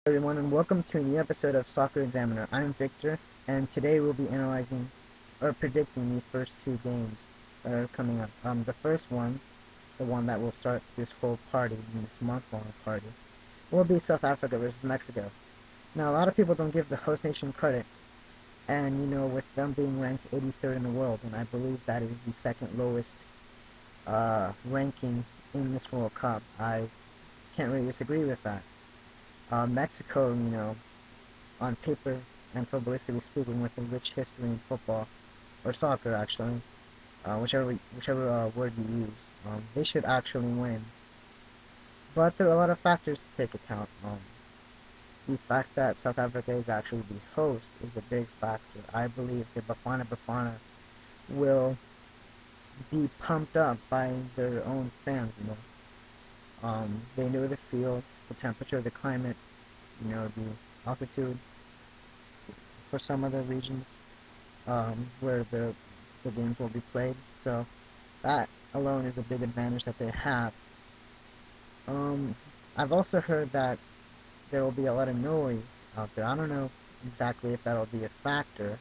Everyone, and welcome to a new episode of Soccer Examiner. I'm Victor, and today we'll be analyzing or predicting the first two games that are coming up. The first one, the one that will start this whole party, this month-long party, will be South Africa versus Mexico. Now, a lot of people don't give the host nation credit, and with them being ranked 83rd in the world, and I believe that is the second lowest ranking in this World Cup, I can't really disagree with that. Mexico, on paper and publicity speaking, with a rich history in football or soccer, actually, whichever word you use, they should actually win. But there are a lot of factors to take account. The fact that South Africa is actually the host is a big factor. I believe the Bafana will be pumped up by their own fans. They know the field, the temperature, the climate, the altitude for some of the regions where the games will be played. So that alone is a big advantage that they have. I've also heard that there will be a lot of noise out there. I don't know exactly if that'll be a factor,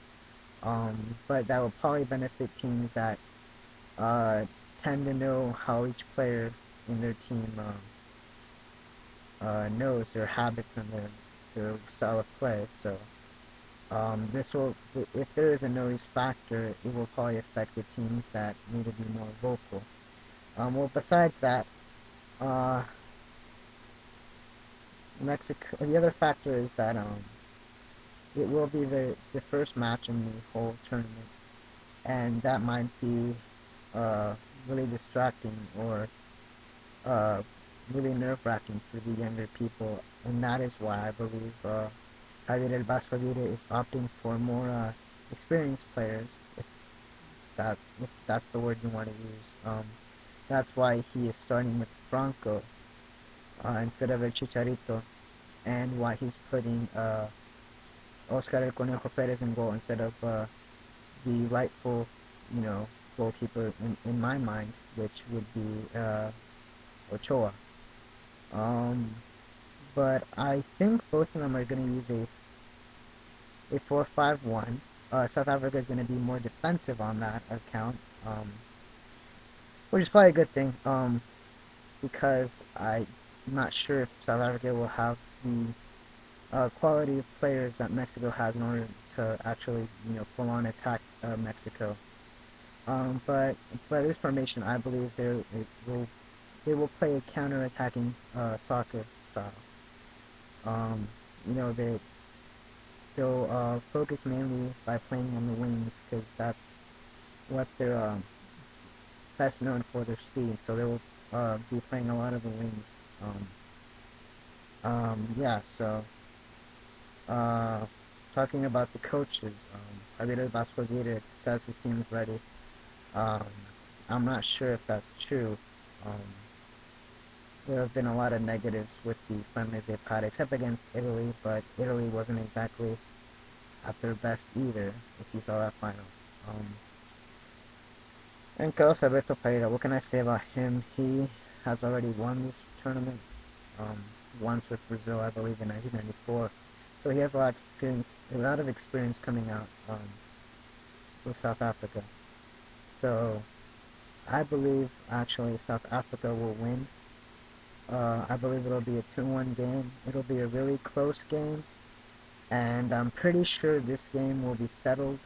but that will probably benefit teams that tend to know how each player in their team knows their habits and their style of play. So this will, if there is a noise factor, it will probably affect the teams that need to be more vocal. Well, besides that, uh, Mexico. The other factor is that it will be the first match in the whole tournament, and that might be uh, really distracting or uh, really nerve-wracking for the younger people, and that is why I believe Javier El Vasco Aguirre is opting for more experienced players, if that's the word you want to use. That's why he is starting with Franco instead of El Chicharito, and why he's putting Oscar El Conejo Perez in goal instead of the rightful, goalkeeper in my mind, which would be Ochoa. Um, but I think both of them are going to use a 4-5-1. South Africa is going to be more defensive on that account, which is probably a good thing, because I'm not sure if South Africa will have the quality of players that Mexico has in order to actually, full on attack Mexico. But by this formation, I believe they will play a counter-attacking soccer style. Um, you know, they'll focus mainly by playing on the wings because that's what they're best known for, their speed. So they will be playing a lot of the wings. Yeah. So uh, talking about the coaches, Javier Vasco Aguirre says his team is ready. Um, I'm not sure if that's true. Um, there have been a lot of negatives with the friendlies they've had, except against Italy, but Italy wasn't exactly at their best either, if you saw that final. Um, and Carlos Alberto Pereira, what can I say about him? He has already won this tournament um, once with Brazil, I believe, in 1994. So he has a lot of experience coming out with South Africa. So I believe actually South Africa will win. I believe it'll be a 2-1 game. It'll be a really close game, and I'm pretty sure this game will be settled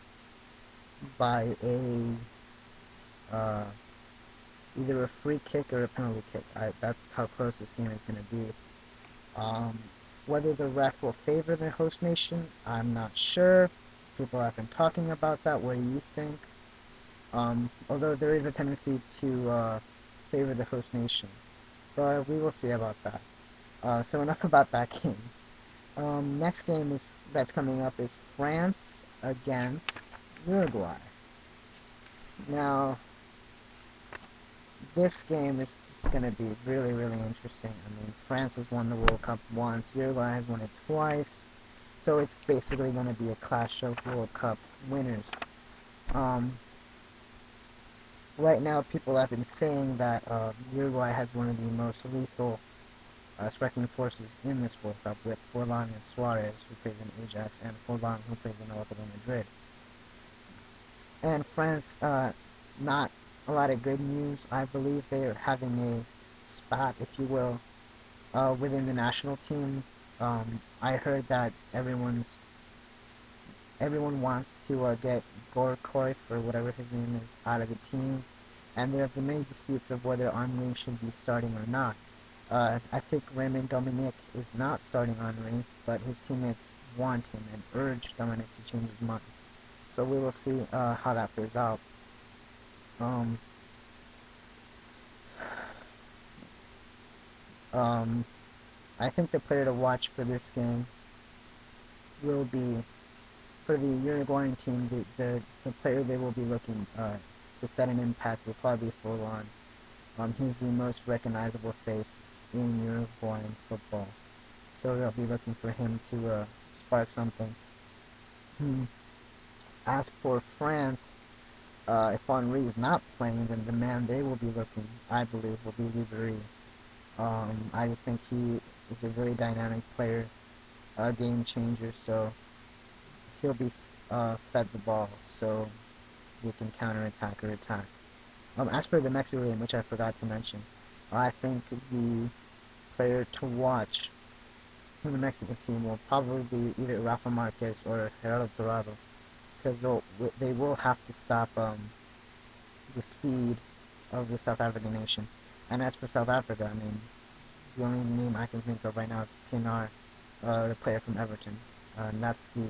by a uh, either a free kick or a penalty kick. That's how close this game is going to be. Um, whether the ref will favor the host nation, I'm not sure. People have been talking about that. What do you think? Although there is a tendency to favor the host nation, but we will see about that. So enough about that game. Next game that's coming up is France against Uruguay. Now, this game is going to be really, really interesting. I mean, France has won the World Cup once, Uruguay has won it twice, so it's basically going to be a clash of World Cup winners. Um, right now, people have been saying that Uruguay has one of the most lethal striking forces in this World Cup with Forlan and Suarez, who plays in Ajax, and Forlan, who plays in Atletico Madrid. And France, not a lot of good news. I believe they're having a spat, if you will, within the national team. I heard that everyone wants to get Gorkoy, or whatever his name is, out of the team, and there have been many disputes of whether Henry should be starting or not. I think Raymond Dominic is not starting Henry, but his teammates want him and urge Dominic to change his mind. So we will see how that plays out. Um, um, I think the player to watch for this game will be, for the Uruguayan team, the player they will be looking to set an impact will probably be Forlan. He's the most recognizable face in Uruguayan football, so they'll be looking for him to spark something. As for France, if Henry is not playing, then the man they will be looking, I believe, will be Ribery. I just think he is a very dynamic player, a game changer, so he'll be fed the ball so we can counterattack or attack. As for the Mexico game, which I forgot to mention, I think the player to watch from the Mexican team will probably be either Rafa Marquez or Gerardo Torrado, because they will have to stop the speed of the South African nation. And as for South Africa, I mean, the only name I can think of right now is Pienaar, the player from Everton. And that's the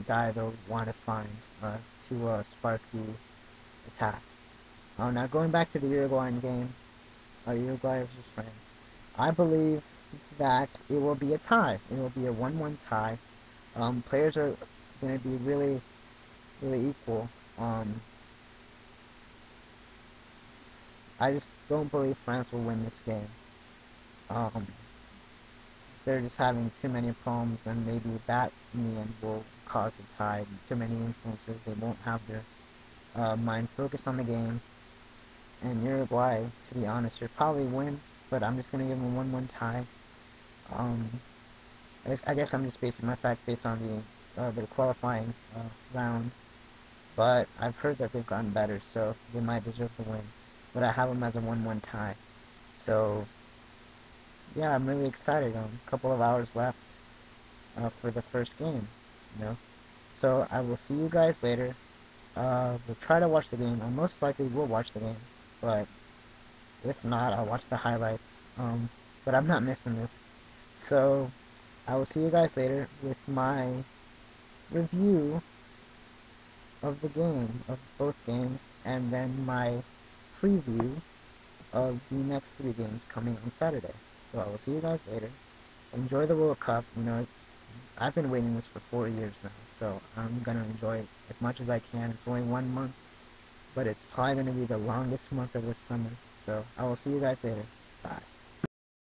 guy they'll want to find to spark the attack. Now going back to the Uruguayan game, Uruguay versus France, I believe that it will be a tie. It will be a 1-1 tie. Players are going to be really, really equal. I just don't believe France will win this game. Um, they're just having too many problems, and maybe that in the end will cause a tie. Too many influences. They won't have their mind focused on the game. And Uruguay, to be honest, will probably win, but I'm just gonna give them a 1-1 tie. Um, I guess I'm just basing my fact based on the qualifying round, but I've heard that they've gotten better, so they might deserve the win. But I have them as a 1-1 tie. So yeah, I'm really excited. A couple of hours left for the first game, you know. So I will see you guys later. We'll try to watch the game. I most likely will watch the game, but if not, I'll watch the highlights. But I'm not missing this. So I will see you guys later with my review of the game, of both games, and then my preview of the next 3 games coming on Saturday. So I will see you guys later. Enjoy the World Cup. You know, I've been waiting this for 4 years now, so I'm gonna enjoy it as much as I can. It's only 1 month, but it's probably gonna be the longest month of the summer. So I will see you guys later. Bye.